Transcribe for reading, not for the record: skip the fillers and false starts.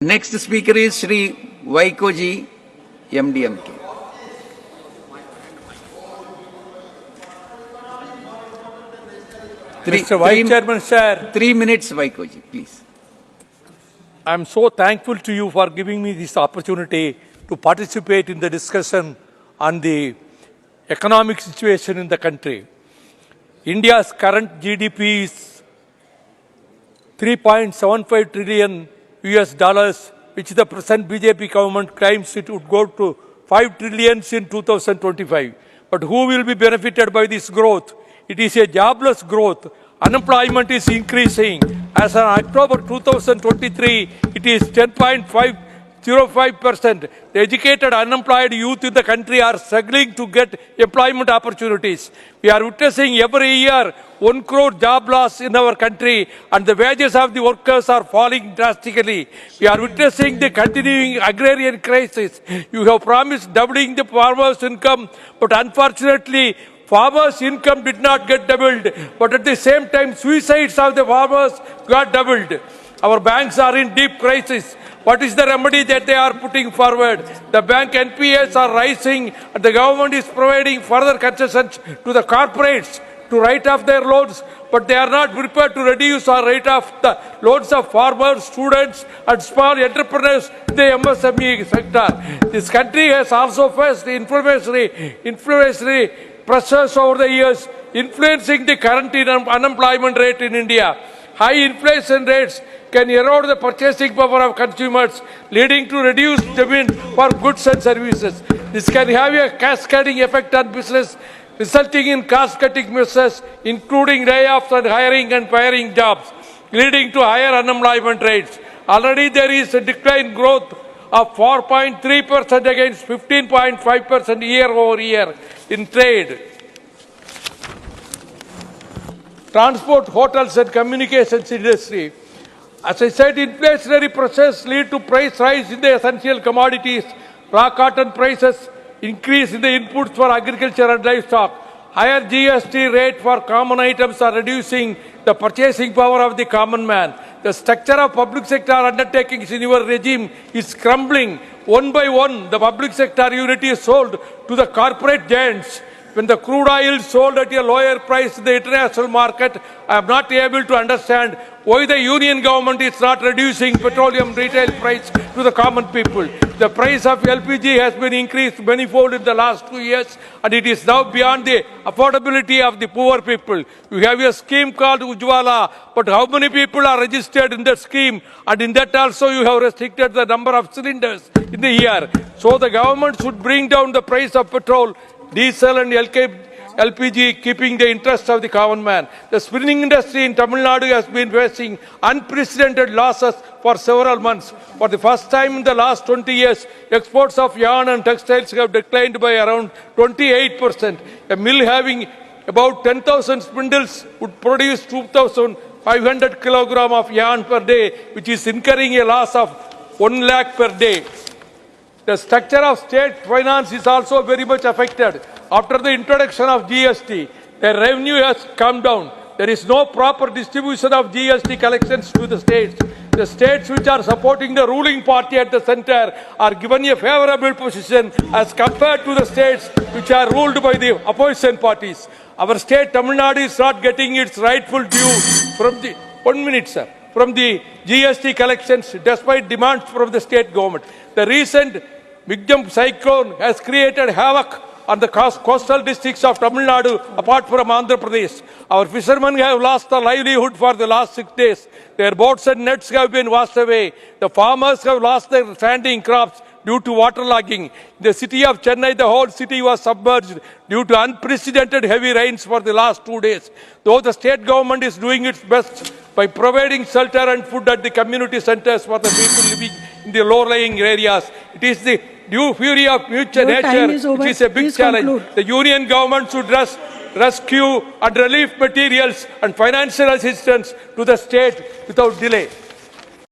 Next speaker is Shri Vaikoji, Mdmk. Mr. Vice Chairman, sir. 3 minutes, Vaikoji, please. I am so thankful to you for giving me this opportunity to participate in the discussion on the economic situation in the country. India's current GDP is 3.75 trillion US dollars, which the present BJP government claims it would go to 5 trillion in 2025. But who will be benefited by this growth? It is a jobless growth. Unemployment is increasing. As on October 2023, it is 10.505%. The educated unemployed youth in the country are struggling to get employment opportunities. We are witnessing every year 1 crore job loss in our country, and the wages of the workers are falling drastically. We are witnessing the continuing agrarian crisis. You have promised doubling the farmers' income, but unfortunately, farmers' income did not get doubled, but at the same time, suicides of the farmers got doubled. Our banks are in deep crisis. What is the remedy that they are putting forward? The bank NPAs are rising, and the government is providing further concessions to the corporates to write off their loans, but they are not prepared to reduce or write off the loans of farmers, students, and small entrepreneurs in the MSME sector. This country has also faced inflationary pressures over the years, influencing the current unemployment rate in India. High inflation rates can erode the purchasing power of consumers, leading to reduced demand for goods and services. This can have a cascading effect on business, resulting in cost-cutting measures, including layoffs and hiring and firing jobs, leading to higher unemployment rates. Already there is a decline growth of 4.3% against 15.5% year over year in trade, transport, hotels and communications industry. As I said, inflationary pressures lead to price rise in the essential commodities. Raw cotton prices increase in the inputs for agriculture and livestock. Higher GST rate for common items are reducing the purchasing power of the common man. The structure of public sector undertakings in your regime is crumbling. One by one, the public sector unit is sold to the corporate giants. When the crude oil is sold at a lower price in the international market, I am not able to understand why the union government is not reducing petroleum retail price to the common people. The price of LPG has been increased manifold in the last 2 years, and it is now beyond the affordability of the poor people. You have a scheme called Ujjwala, but how many people are registered in that scheme? And in that also you have restricted the number of cylinders in the year. So the government should bring down the price of petrol, diesel and LPG, keeping the interests of the common man. The spinning industry in Tamil Nadu has been facing unprecedented losses for several months. For the first time in the last 20 years, exports of yarn and textiles have declined by around 28%. A mill having about 10,000 spindles would produce 2,500 kilograms of yarn per day, which is incurring a loss of 1 lakh per day. The structure of state finance is also very much affected. After the introduction of GST, the revenue has come down. There is no proper distribution of GST collections to the states. The states which are supporting the ruling party at the center are given a favorable position as compared to the states which are ruled by the opposition parties. Our state, Tamil Nadu, is not getting its rightful due from the... 1 minute, sir. From the GST collections despite demands from the state government. The recent Mdmk cyclone has created havoc on the coastal districts of Tamil Nadu apart from Andhra Pradesh. Our fishermen have lost their livelihood for the last 6 days. Their boats and nets have been washed away. The farmers have lost their standing crops due to waterlogging. In the city of Chennai, the whole city was submerged due to unprecedented heavy rains for the last 2 days. Though the state government is doing its best by providing shelter and food at the community centers for the people living in the low-lying areas, it is the due fury of future nature which is a big challenge. Conclude. The union government should rescue and relief materials and financial assistance to the state without delay.